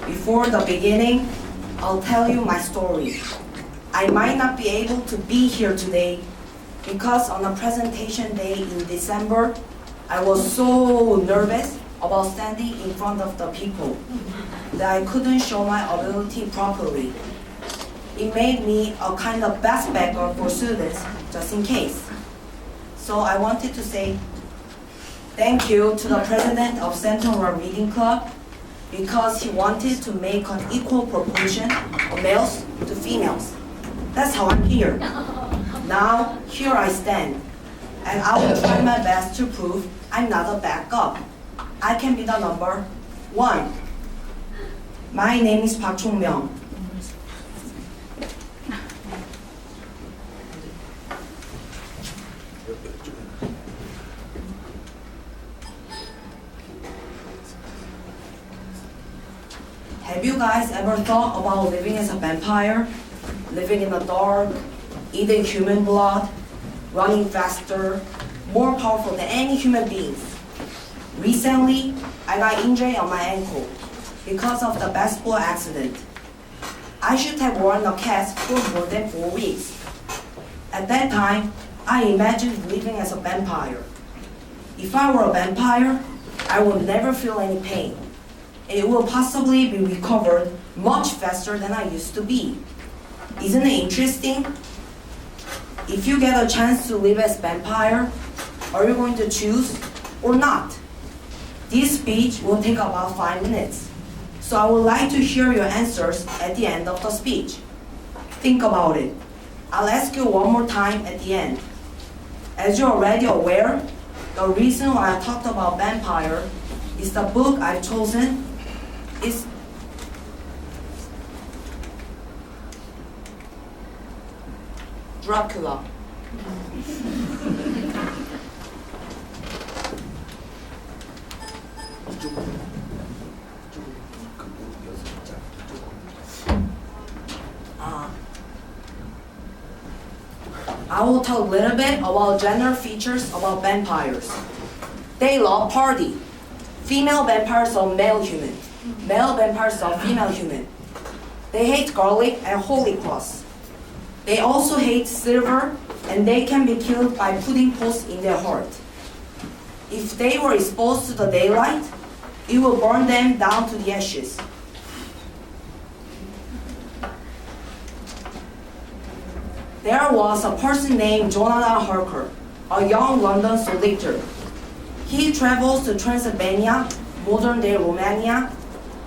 Before the beginning, I'll tell you my story. I might not be able to be here today because on a presentation day in December, I was so nervous about standing in front of the people that I couldn't show my ability properly. It made me a kind of best backer for students, just in case. So I wanted to say thank you to the president of Central Reading Club because he wanted to make an equal proportion of males to females. That's how I'm here. Now, here I stand, and I will try my best to prove I'm not a backup. I can be the number one. My name is 박총명. Have you guys ever thought about living as a vampire? Living in the dark, eating human blood, running faster, more powerful than any human beings. Recently, I got injured on my ankle because of the basketball accident. I should have worn a cast for more than 4 weeks. At that time, I imagined living as a vampire. If I were a vampire, I would never feel any pain. It will possibly be recovered much faster than I used to be. Isn't it interesting? If you get a chance to live as vampire, are you going to choose or not? This speech will take about 5 minutes, so I would like to hear your answers at the end of the speech. Think about it. I'll ask you one more time at the end. As you're already aware, the reason why I talked about vampire is the book I've chosen is Dracula. I will talk a little bit about general features about vampires. They love party. Female vampires are male human. Male vampires are female human. They hate garlic and Holy Cross. They also hate silver, and they can be killed by putting holes in their heart. If they were exposed to the daylight, it will burn them down to the ashes. There was a person named Jonathan Harker, a young London solicitor. He travels to Transylvania, modern-day Romania,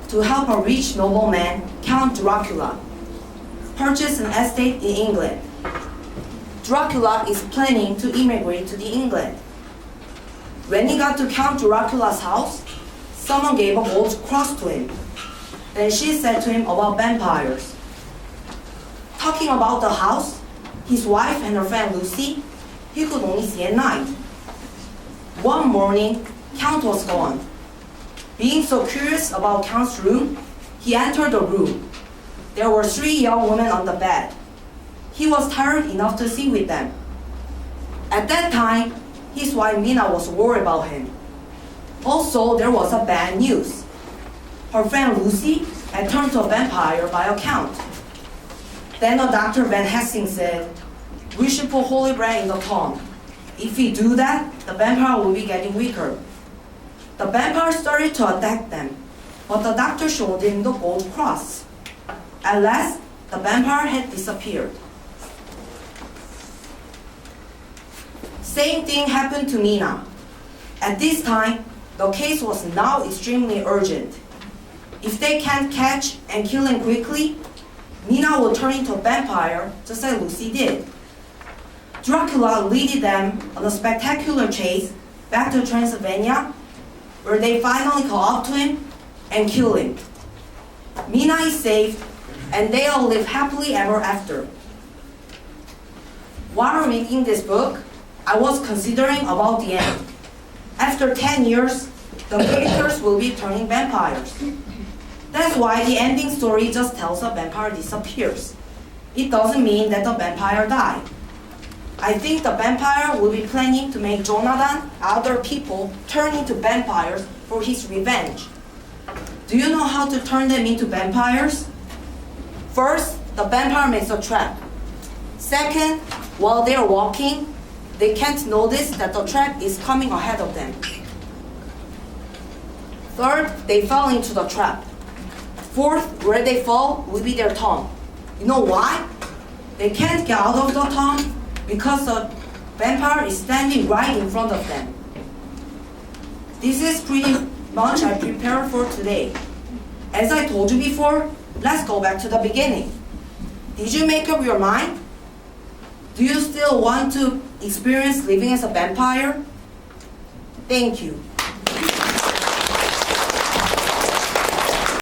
to help a rich nobleman, Count Dracula, purchase an estate in England. Dracula is planning to immigrate to the England. When he got to Count Dracula's house, someone gave a gold cross to him. Then she said to him about vampires. Talking about the house, his wife and her friend Lucy, he could only see at night. One morning, Count was gone. Being so curious about Count's room, he entered the room. There were 3 young women on the bed. He was tired enough to sleep with them. At that time, his wife Mina was worried about him. Also, there was a bad news. Her friend Lucy had turned to a vampire by a Count. Then a Dr. Van Helsing said, "We should put holy bread in the tongue. If we do that, the vampire will be getting weaker." The vampire started to attack them, but the doctor showed him the gold cross. At last, the vampire had disappeared. Same thing happened to Mina. At this time, the case was now extremely urgent. If they can't catch and kill him quickly, Mina will turn into a vampire just like Lucy did. Dracula leaded them on a spectacular chase back to Transylvania, where they finally caught up to him and killed him. Mina is saved, and they all live happily ever after. While making this book, I was considering about the end. After 10 years, the characters will be turning vampires. That's why the ending story just tells a vampire disappears. It doesn't mean that the vampire died. I think the vampire will be planning to make Jonathan and other people turn into vampires for his revenge. Do you know how to turn them into vampires? First, the vampire makes a trap. Second, while they are walking, they can't notice that the trap is coming ahead of them. Third, they fall into the trap. Fourth, where they fall will be their tongue. You know why? They can't get out of the tongue because the vampire is standing right in front of them. This is pretty much I prepared for today. As I told you before, let's go back to the beginning. Did you make up your mind? Do you still want to experience living as a vampire? Thank you.